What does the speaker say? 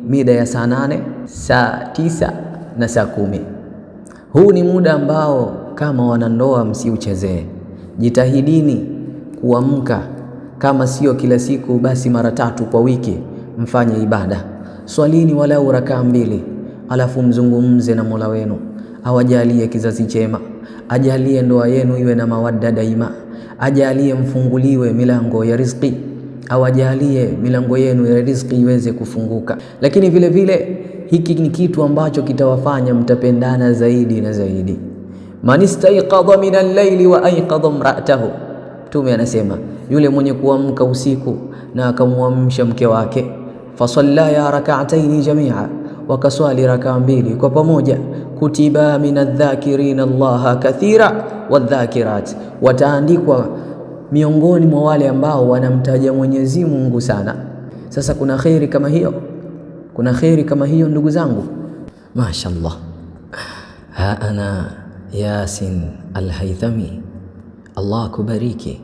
mida ya saa 8, saa 9 na saa 10. Huu ni muda ambao kama wanandoa msiuchezee. Jitahidini kuamka, kama sio kila siku basi mara 3 kwa wiki mfanye ibada. Swalini walau rakaa 2, alafu mzungumze na Mola wenu awajalie kizazi chema, ajalie ndoa yenu iwe na mawadda daima, ajalie mfunguliwe milango ya riziki, awajalie milango yenu ya riziki iweze kufunguka. Lakini vile vile hiki ni kitu ambacho kitawafanya mtapendana zaidi na zaidi. Man istayqadha min al-layli wa ayqadha imra'atahu, Mtume anasema yule mwenye kuamka usiku na akamwamsha mke wake, fasalla ya rak'atayn jami'a, wakaswali rakaa 2 kwa pamoja, kutiba min adh-dhakirina Allaha kathira wadh-dhakirat, wataandikwa miongoni mwa wale ambao wanamtaja Mwenyezi Mungu sana. Sasa kuna khairi kama hiyo? Kuna khairi kama hiyo ndugu zangu? Mashaallah. Ha ana Yasin Al-Haythami, Allah kubariki.